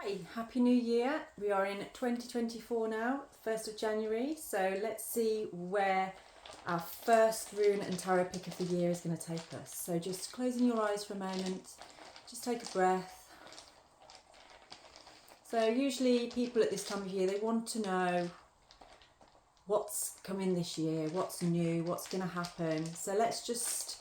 Hi, Happy New Year. We are in 2024 now, 1st of January. So let's see where our first rune and tarot pick of the year is going to take us. So just closing your eyes for a moment, just take a breath. So usually people at this time of year, they want to know what's coming this year, what's new, what's going to happen. So let's just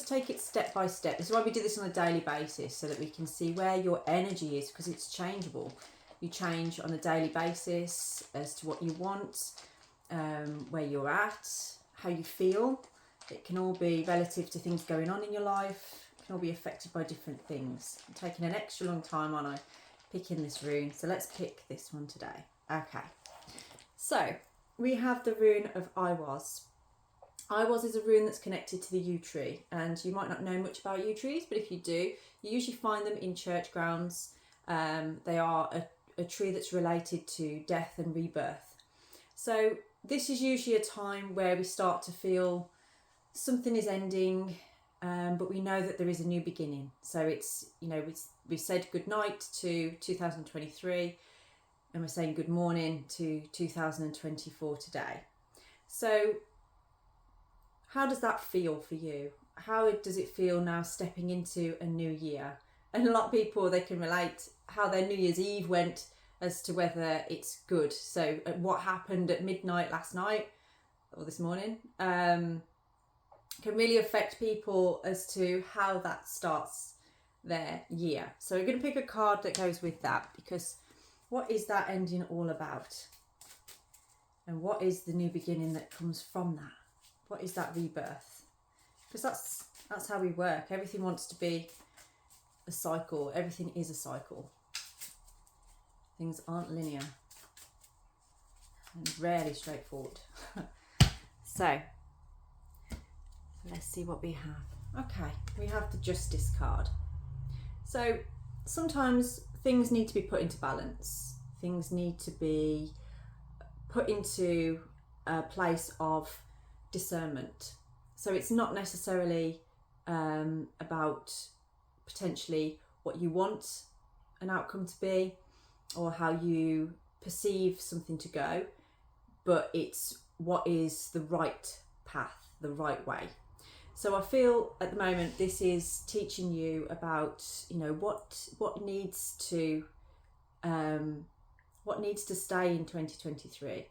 take it step by step. This is why we do this on a daily basis, so that we can see where your energy is, because it's changeable. You change on a daily basis as to what you want, where you're at, how you feel. It can all be relative to things going on in your life. It can all be affected by different things. I'm taking an extra long time on picking this rune, so let's pick this one today. Okay, so we have the rune of Eiwaz. Eiwaz is a rune that's connected to the yew tree, and you might not know much about yew trees, but if you do, you usually find them in church grounds. They are a tree that's related to death and rebirth. So this is usually a time where we start to feel something is ending, but we know that there is a new beginning. So it's, we said good night to 2023, and we're saying good morning to 2024 today. So how does that feel for you? How does it feel now stepping into a new year? And a lot of people, they can relate how their New Year's Eve went as to whether it's good. So what happened at midnight last night or this morning can really affect people as to how that starts their year. So we're going to pick a card that goes with that, because what is that ending all about? And what is the new beginning that comes from that? What is that rebirth? Because that's how we work. Everything wants to be a cycle. Everything is a cycle. Things aren't linear and rarely straightforward. So let's see what we have. Okay, we have the Justice card. So sometimes things need to be put into balance. Things need to be put into a place of discernment. So it's not necessarily about potentially what you want an outcome to be or how you perceive something to go, but it's what is the right path, the right way. So I feel at the moment this is teaching you about, what needs to stay in 2023.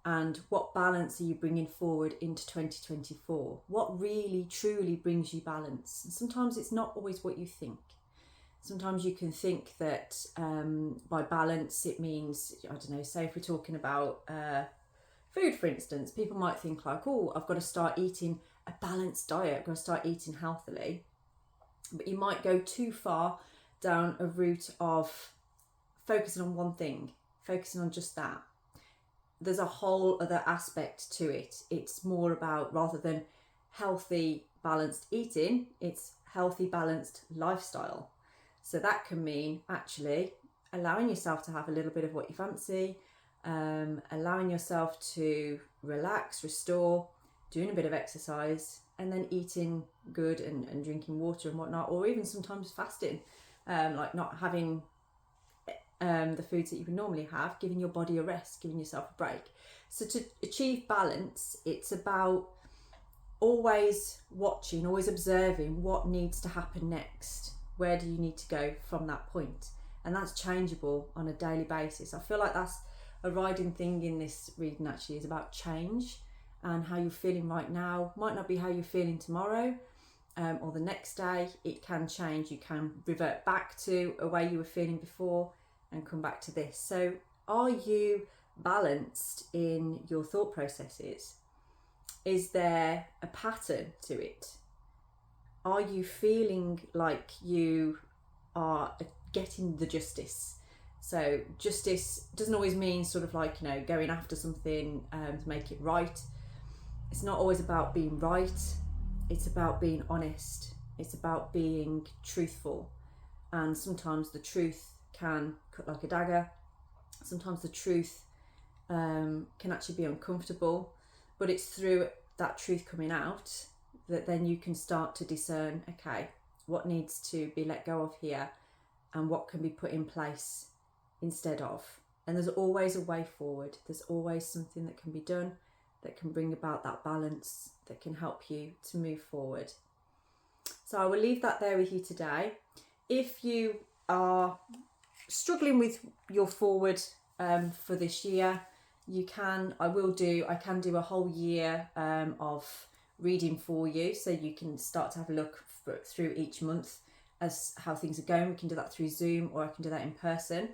And what balance are you bringing forward into 2024? What really, truly brings you balance? And sometimes it's not always what you think. Sometimes you can think that by balance, it means, say if we're talking about food, for instance, people might think like, oh, I've got to start eating a balanced diet, I've got to start eating healthily. But you might go too far down a route of focusing on one thing, focusing on just that. There's a whole other aspect to it. It's more about, rather than healthy, balanced eating, it's healthy, balanced lifestyle. So that can mean actually allowing yourself to have a little bit of what you fancy, allowing yourself to relax, restore, doing a bit of exercise, and then eating good and drinking water and whatnot, or even sometimes fasting, like not having the foods that you would normally have, giving your body a rest, giving yourself a break. So to achieve balance, it's about always watching, always observing what needs to happen next. Where do you need to go from that point? And that's changeable on a daily basis. I feel like that's a riding thing in this reading, actually, is about change, and how you're feeling right now might not be how you're feeling tomorrow, or the next day. It can change. You can revert back to a way you were feeling before and come back to this. So are you balanced in your thought processes? Is there a pattern to it? Are you feeling like you are getting the justice? So justice doesn't always mean sort of like, going after something to make it right. It's not always about being right. It's about being honest. It's about being truthful. And sometimes the truth can cut like a dagger. Sometimes the truth can actually be uncomfortable, but it's through that truth coming out that then you can start to discern, okay, what needs to be let go of here, and what can be put in place instead of. And there's always a way forward. There's always something that can be done that can bring about that balance, that can help you to move forward. So I will leave that there with you today. If you are struggling with your forward for this year, I can do a whole year of reading for you, so you can start to have a look through each month as how things are going. We can do that through Zoom, or I can do that in person.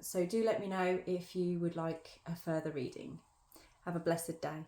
So do let me know if you would like a further reading. Have a blessed day.